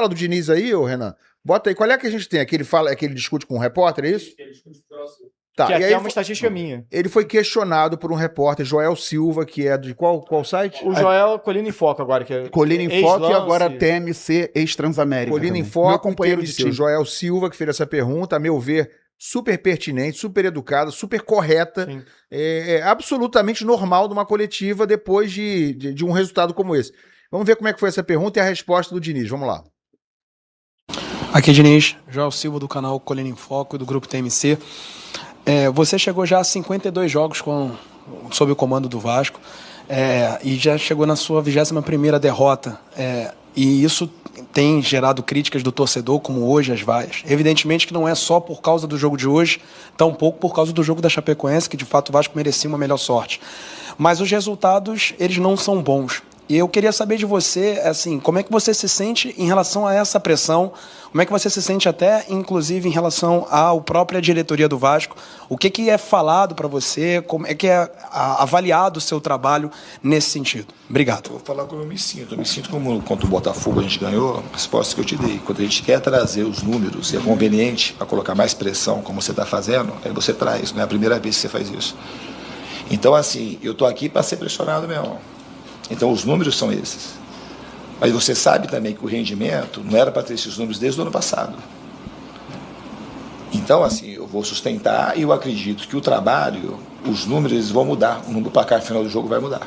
Fala do Diniz aí, ô Renan. Bota aí, qual é que a gente tem? Aquele fala, aquele discute com um repórter, é isso? Tá, que e aqui aí é uma estatística minha. ele foi questionado por um repórter, Joel Silva, que é de qual site? O Joel Colina em Foco agora. Que é Colina em Foco e agora TMC ex-Transamérica. Colina em também. Foco, Meu companheiro de TMC, time. o Joel Silva, que fez essa pergunta, a meu ver, super pertinente, super educada, super correta, absolutamente normal de uma coletiva depois de um resultado como esse. Vamos ver como é que foi essa pergunta e a resposta do Diniz. Vamos lá. Aqui é Diniz, Joel Silva do canal Colina em Foco e do grupo TMC. Você chegou já a 52 jogos sob o comando do Vasco e já chegou na sua 21ª derrota. E isso tem gerado críticas do torcedor, como hoje as várias. Evidentemente que não é só por causa do jogo de hoje, tampouco por causa do jogo da Chapecoense, que de fato o Vasco merecia uma melhor sorte. Mas os resultados, eles não são bons. E eu queria saber de você, assim, como é que você se sente em relação a essa pressão? Como é que você se sente até, inclusive, em relação à própria diretoria do Vasco? O que é falado para você? Como é que é avaliado o seu trabalho nesse sentido? Obrigado. Eu vou falar como eu me sinto. Eu me sinto como contra o Botafogo a gente ganhou, a resposta que eu te dei. Quando a gente quer trazer os números e é conveniente para colocar mais pressão, como você está fazendo, aí você traz. Não é a primeira vez que você faz isso. Então, assim, eu estou aqui para ser pressionado mesmo. Então, os números são esses. Mas você sabe também que o rendimento não era para ter esses números desde o ano passado. Então, assim, eu vou sustentar e eu acredito que o trabalho, os números eles vão mudar. O número do placar final do jogo vai mudar.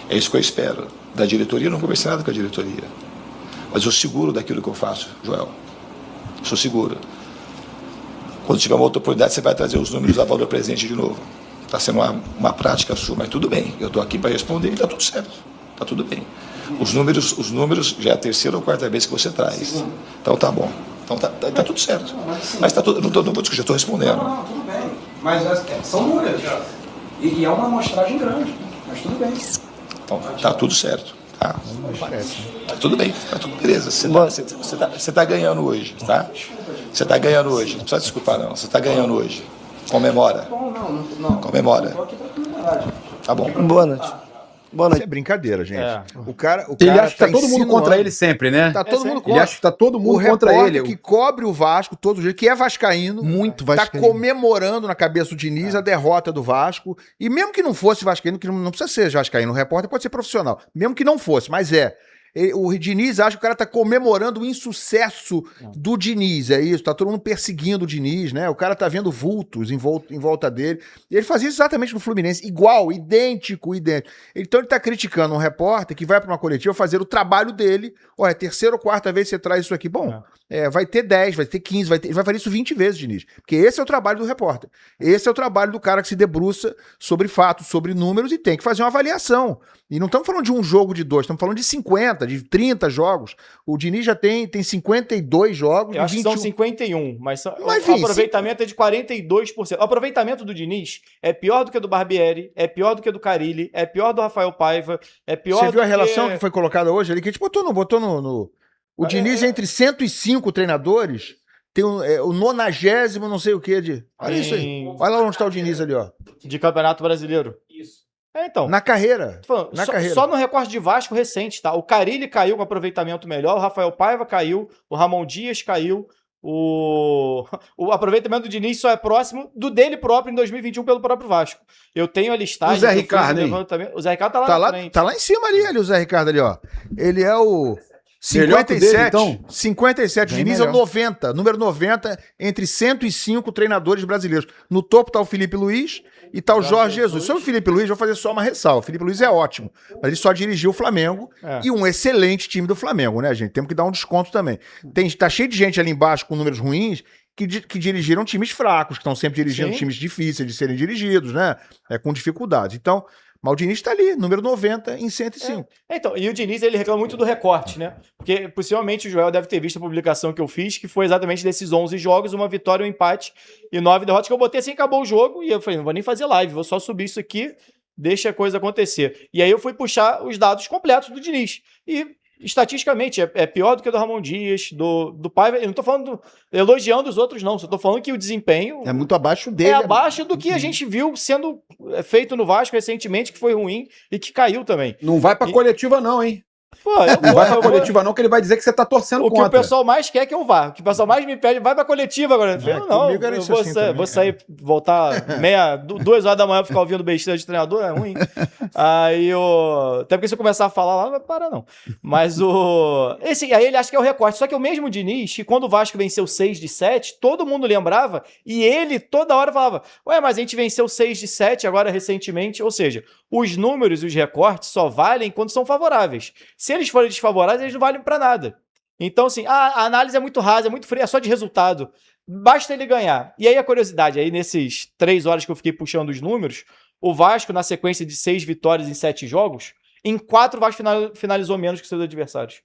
É isso que eu espero. Da diretoria, eu não conversei nada com a diretoria. Mas eu seguro daquilo que eu faço, Joel. Eu sou seguro. Quando tiver uma outra oportunidade, você vai trazer os números da valor presente de novo. Está sendo uma prática sua, mas tudo bem. Eu estou aqui para responder e está tudo certo. Está tudo bem. Os números já é a terceira ou quarta vez que você traz. Então tá bom. Então tá tudo certo. Mas tá tudo. Não vou discutir, eu estou respondendo. Não, tudo bem. Mas são números. E é uma amostragem grande. Mas tudo bem. Então tá tudo certo. Tá? Tá tudo bem, tá tudo beleza. Você tá ganhando hoje, tá? Você está ganhando hoje. Não precisa desculpar, não. Você está ganhando hoje. Comemora. Não. Comemora. Estou aqui para comemorar, gente. Tá bom. Boa noite. Boa noite. Isso é brincadeira, gente. O cara Ele acha que tá todo insinuando. mundo contra ele sempre, né? Tá todo mundo Ele contra. acha que tá todo O mundo contra repórter ele. que cobre o Vasco todos os dias, que é vascaíno, Muito tá vascaíno. comemorando na cabeça do Diniz a derrota do Vasco. E mesmo que não fosse vascaíno, que não precisa ser vascaíno, o repórter pode ser profissional. Mesmo que não fosse, mas é. O Diniz acha que o cara tá comemorando o insucesso do Diniz, é isso, tá todo mundo perseguindo o Diniz, né? O cara tá vendo vultos em volta dele. E ele fazia isso exatamente no Fluminense, igual, idêntico. Então ele tá criticando um repórter que vai pra uma coletiva fazer o trabalho dele. Olha, terceira ou quarta vez que você traz isso aqui. Bom, vai ter 10, vai ter 15, ele vai fazer isso 20 vezes, Diniz. Porque esse é o trabalho do repórter. Esse é o trabalho do cara que se debruça sobre fatos, sobre números e tem que fazer uma avaliação. E não estamos falando de um jogo de 2, estamos falando de 50, de 30 jogos. O Diniz já tem 52 jogos. Eu acho 21. que são 51, mas Enfim, o aproveitamento é de 42%. O aproveitamento do Diniz é pior do que do Barbieri, é pior do que do Carille, é pior do Rafael Paiva, é pior Você viu a do relação que foi colocada hoje ali? Que a gente botou no... O Diniz, entre 105 treinadores, tem o 90º não sei o que de... Olha isso aí. Olha lá onde está o Diniz ali, ó. De Campeonato Brasileiro. Isso. Então. Na carreira. Tô falando, Na carreira. Só no recorte de Vasco recente, tá? O Carille caiu com aproveitamento melhor, o Rafael Paiva caiu, o Ramon Dias caiu, o aproveitamento do Diniz só é próximo do dele próprio em 2021 pelo próprio Vasco. Eu tenho a listagem. O Zé Ricardo, hein? O Zé Ricardo tá lá na frente. Tá lá em cima ali, o Zé Ricardo ali, ó. Ele é o... Melhor que o 57, dele, então? 57, o Bem Diniz é o melhor. 90, número 90 entre 105 treinadores brasileiros. No topo tá o Felipe Luiz e tá o Jorge Jesus. Sobre o Felipe Luiz, eu vou fazer só uma ressalva. O Felipe Luiz é ótimo, mas ele só dirigiu o Flamengo e um excelente time do Flamengo, né, gente? Temos que dar um desconto também. Tá cheio de gente ali embaixo com números ruins que dirigiram times fracos, que estão sempre dirigindo times difíceis de serem dirigidos, né? Com dificuldades. Então, mas o Diniz tá ali, número 90 em 105. Então, e o Diniz, ele reclama muito do recorte, né? Porque possivelmente o Joel deve ter visto a publicação que eu fiz, que foi exatamente desses 11 jogos, uma vitória, um empate e 9 derrotas, que eu botei assim, acabou o jogo, e eu falei, não vou nem fazer live, vou só subir isso aqui, deixa a coisa acontecer. E aí eu fui puxar os dados completos do Diniz. E estatisticamente é pior do que o do Ramon Dias, do Paiva. Eu não tô falando elogiando os outros, não. Só tô falando que o desempenho É muito abaixo dele. é abaixo do que a gente viu sendo feito no Vasco recentemente, que foi ruim e que caiu também. Não vai pra coletiva, não, hein? Pô, eu Não vai pra vou. coletiva não, que ele vai dizer que você tá torcendo O que contra. o pessoal mais quer é que eu vá. O que o pessoal mais me pede, vai pra coletiva agora. Eu falei, não, comigo era eu isso vou, assim também, vou sair, voltar 2 horas da manhã, ficar ouvindo besteira de treinador, é ruim. Aí até porque se eu começar a falar lá, não vai parar não. Mas aí ele acha que é o recorte. Só que o mesmo Diniz, que quando o Vasco venceu 6 de 7, todo mundo lembrava, e ele toda hora falava, ué, mas a gente venceu 6 de 7 agora recentemente. Ou seja, os números e os recortes só valem quando são favoráveis. Se eles forem desfavoráveis, eles não valem pra nada. Então, assim, a análise é muito rasa, é muito fria, é só de resultado. Basta ele ganhar. E aí a curiosidade, aí nesses 3 horas que eu fiquei puxando os números, o Vasco, na sequência de 6 vitórias em 7 jogos, em 4 o Vasco finalizou menos que seus adversários.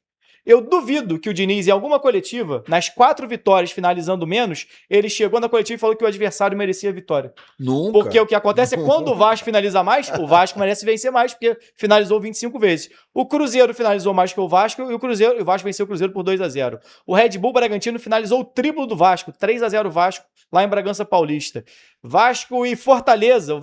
Eu duvido que o Diniz, em alguma coletiva, nas 4 vitórias finalizando menos, ele chegou na coletiva e falou que o adversário merecia a vitória. Nunca. Porque o que acontece é quando o Vasco finaliza mais, o Vasco merece vencer mais, porque finalizou 25 vezes. O Cruzeiro finalizou mais que o Vasco e o Vasco venceu o Cruzeiro por 2-0. O Red Bull Bragantino finalizou o triplo do Vasco, 3-0 Vasco, lá em Bragança Paulista. Vasco e Fortaleza.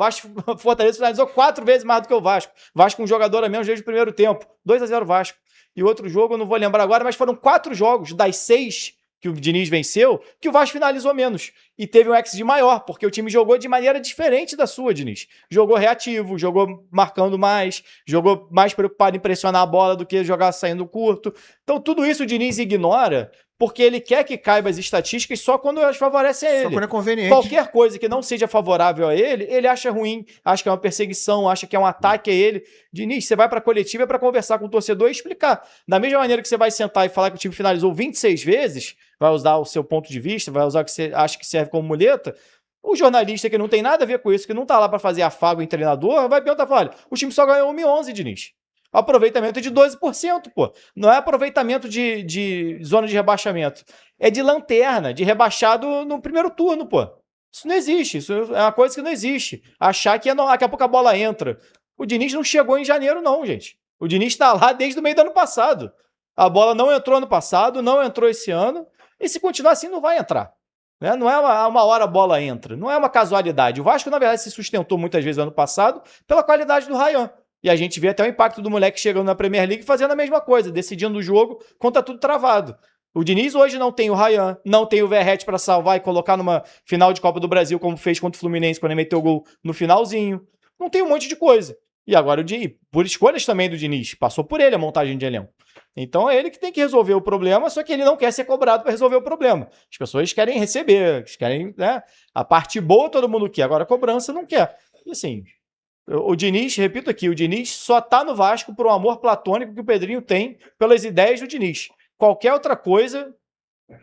Fortaleza finalizou 4 vezes mais do que o Vasco. Vasco com um jogador a menos desde o primeiro tempo. 2-0 Vasco. E outro jogo, eu não vou lembrar agora, mas foram 4 jogos das 6 que o Diniz venceu, que o Vasco finalizou menos. E teve um XG maior, porque o time jogou de maneira diferente da sua, Diniz. Jogou reativo, jogou marcando mais, jogou mais preocupado em pressionar a bola do que jogar saindo curto. Então tudo isso o Diniz ignora, porque ele quer que caiba as estatísticas só quando elas favorecem a ele. Só quando é conveniente. Qualquer coisa que não seja favorável a ele, ele acha ruim, acha que é uma perseguição, acha que é um ataque a ele. Diniz, você vai para a coletiva para conversar com o torcedor e explicar. Da mesma maneira que você vai sentar e falar que o time finalizou 26 vezes, vai usar o seu ponto de vista, vai usar o que você acha que serve como muleta, o jornalista que não tem nada a ver com isso, que não tá lá para fazer afago em treinador, vai perguntar, olha, o time só ganhou 1-11, Diniz. Aproveitamento é de 12%, pô. Não é aproveitamento de zona de rebaixamento. É de lanterna, de rebaixado no primeiro turno, pô. Isso não existe. Isso é uma coisa que não existe. Achar que daqui a pouco a bola entra. O Diniz não chegou em janeiro, não, gente. O Diniz está lá desde o meio do ano passado. A bola não entrou ano passado, não entrou esse ano. E se continuar assim, não vai entrar. Né? Não é uma hora a bola entra. Não é uma casualidade. O Vasco, na verdade, se sustentou muitas vezes ano passado pela qualidade do Ryan. E a gente vê até o impacto do moleque chegando na Premier League fazendo a mesma coisa, decidindo o jogo quando tá tudo travado. O Diniz hoje não tem o Ryan, não tem o Verratti para salvar e colocar numa final de Copa do Brasil, como fez contra o Fluminense, quando ele meteu o gol no finalzinho. Não tem um monte de coisa. E agora, por escolhas também do Diniz, passou por ele a montagem de elenco. Então é ele que tem que resolver o problema, só que ele não quer ser cobrado para resolver o problema. As pessoas querem receber, querem, né? A parte boa todo mundo quer, agora a cobrança não quer. E assim... O Diniz, repito aqui, o Diniz só tá no Vasco por um amor platônico que o Pedrinho tem pelas ideias do Diniz. Qualquer outra coisa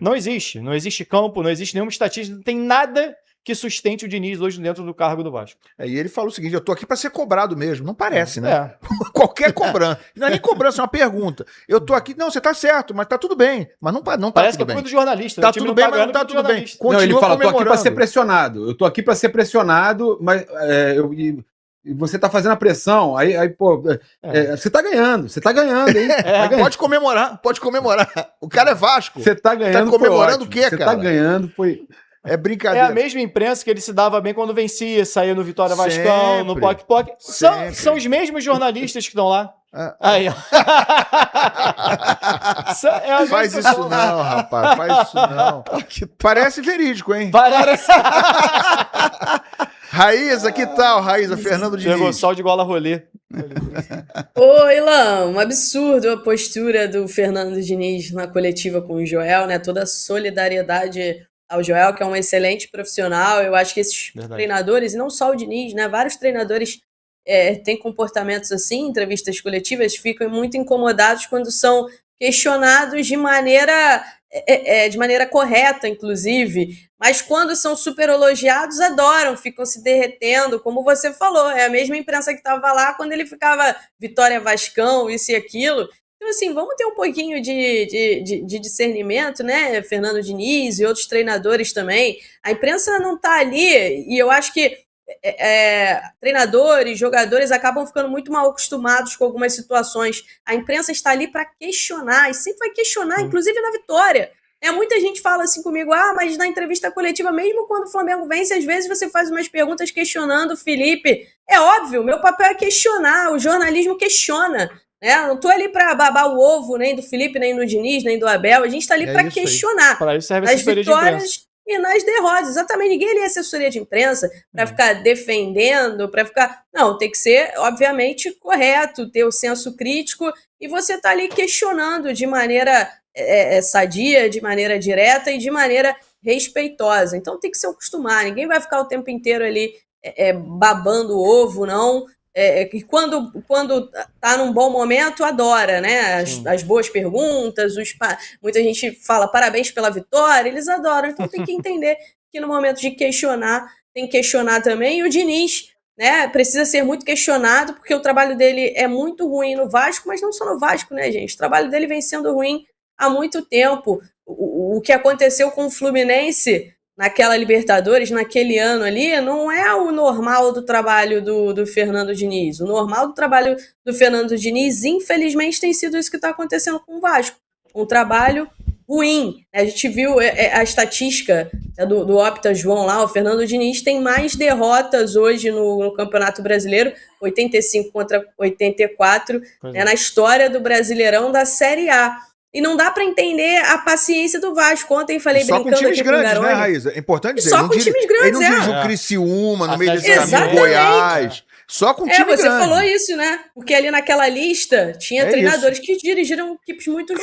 não existe. Não existe campo, não existe nenhuma estatística, não tem nada que sustente o Diniz hoje dentro do cargo do Vasco. E ele fala o seguinte, eu tô aqui para ser cobrado mesmo. Não parece, né? É. Qualquer cobrança. Não é nem cobrança, é uma pergunta. Eu tô aqui, não, você tá certo, mas tá tudo bem. Mas não tá Parece tudo que eu fui bem. do jornalista. Tá o time tudo bem, mas não pagando tá pro tudo bem. jornalista. Continua Não, ele fala, tô aqui para comemorando. ser pressionado. Eu tô aqui para ser pressionado, mas e você tá fazendo a pressão, aí pô, você tá ganhando, hein? Tá ganhando. Pode comemorar. O cara é Vasco. Você tá ganhando, Tá comemorando foi o quê, ótimo. Você cara? tá ganhando, foi... É É brincadeira. a mesma imprensa que ele se dava bem quando vencia, saía no Vitória Vascão, Sempre. no Poc-Poc. São os mesmos jornalistas que estão lá. Aí, ó. Faz isso não, rapaz. Faz isso não. Parece verídico, hein? Parece. Raíza, que tal, Raíza? Fernando Chegou Diniz. sol de gola rolê. Oi, Ilan, um absurdo a postura do Fernando Diniz na coletiva com o Joel, né? Toda a solidariedade ao Joel, que é um excelente profissional. Eu acho que esses treinadores, e não só o Diniz, né? Vários treinadores têm comportamentos assim, entrevistas coletivas, ficam muito incomodados quando são questionados de maneira correta, inclusive, mas quando são super elogiados, adoram, ficam se derretendo, como você falou, é a mesma imprensa que estava lá quando ele ficava Vitória Vascão, isso e aquilo. Então, assim, vamos ter um pouquinho de discernimento, né? Fernando Diniz e outros treinadores também. A imprensa não está ali, e eu acho que treinadores, jogadores acabam ficando muito mal acostumados com algumas situações. A imprensa está ali para questionar, e sempre vai questionar, inclusive na vitória. Muita gente fala assim comigo, mas na entrevista coletiva, mesmo quando o Flamengo vence, às vezes você faz umas perguntas questionando o Felipe. É óbvio, meu papel é questionar, o jornalismo questiona. né? Não tô ali para babar o ovo nem do Felipe, nem do Diniz, nem do Abel. A gente tá ali para questionar. Para isso serve a nas assessoria de imprensa. vitórias e nas derrotas. Exatamente. Ninguém ali é assessoria de imprensa para ficar defendendo, para ficar... Não, tem que ser, obviamente, correto, ter o senso crítico e você tá ali questionando de maneira sadia, de maneira direta e de maneira respeitosa. Então tem que se acostumar. Ninguém vai ficar o tempo inteiro ali babando o ovo, não. E quando tá num bom momento, adora, né? As boas perguntas, muita gente fala parabéns pela vitória, eles adoram. Então tem que entender que no momento de questionar, tem que questionar também. E o Diniz, né, precisa ser muito questionado, porque o trabalho dele é muito ruim no Vasco, mas não só no Vasco, né, gente? O trabalho dele vem sendo ruim há muito tempo. O que aconteceu com o Fluminense naquela Libertadores, naquele ano ali, não é o normal do trabalho do Fernando Diniz. O normal do trabalho do Fernando Diniz, infelizmente, tem sido isso que está acontecendo com o Vasco. Um trabalho ruim. A gente viu a estatística do Opta João lá, o Fernando Diniz tem mais derrotas hoje no Campeonato Brasileiro, 85 contra 84, na história do Brasileirão da Série A. E não dá pra entender a paciência do Vasco. Ontem falei só brincando com times aqui grandes, com o né, Garoni. Raíza? É importante dizer. Só com times grandes, ele não dirigiu o Criciúma no meio desse caminho, Goiás. Só com time grande. Você falou isso, né? Porque ali naquela lista tinha treinadores que dirigiram equipes muito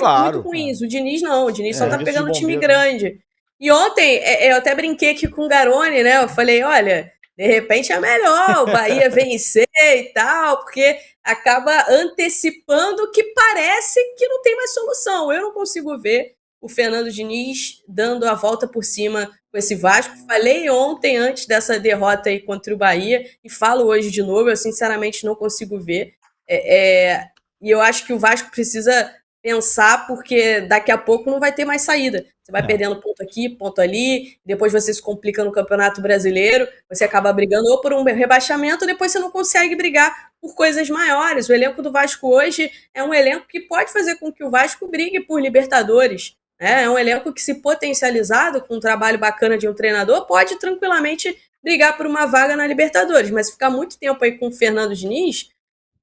ruins. O Diniz não. O Diniz só tá pegando time grande. E ontem, eu até brinquei aqui com o Garoni, né? Eu falei, olha, de repente é melhor o Bahia vencer e tal, porque acaba antecipando que parece que não tem mais solução. Eu não consigo ver o Fernando Diniz dando a volta por cima com esse Vasco. Falei ontem, antes dessa derrota aí contra o Bahia, e falo hoje de novo, eu sinceramente não consigo ver. E eu acho que o Vasco precisa pensar, porque daqui a pouco não vai ter mais saída. Você vai perdendo ponto aqui, ponto ali, depois você se complica no Campeonato Brasileiro, você acaba brigando ou por um rebaixamento, depois você não consegue brigar por coisas maiores. O elenco do Vasco hoje é um elenco que pode fazer com que o Vasco brigue por Libertadores. É um elenco que, se potencializado com um trabalho bacana de um treinador, pode tranquilamente brigar por uma vaga na Libertadores. Mas ficar muito tempo aí com o Fernando Diniz,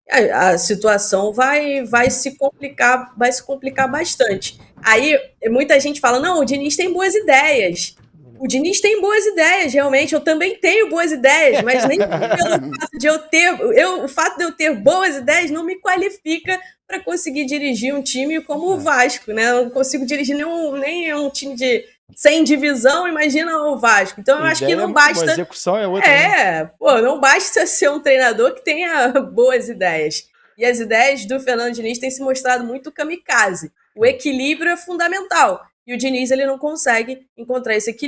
a situação vai se complicar bastante. Aí muita gente fala, não, o Diniz tem boas ideias. O Diniz tem boas ideias, realmente. Eu também tenho boas ideias, mas nem pelo fato de o fato de eu ter boas ideias não me qualifica para conseguir dirigir um time como o Vasco, né? Eu não consigo dirigir nem um time de 100 divisão, imagina o Vasco. Então eu acho que não basta... A execução é outra. Não basta ser um treinador que tenha boas ideias. E as ideias do Fernando Diniz têm se mostrado muito kamikaze. O equilíbrio é fundamental. E o Diniz, ele não consegue encontrar esse equilíbrio.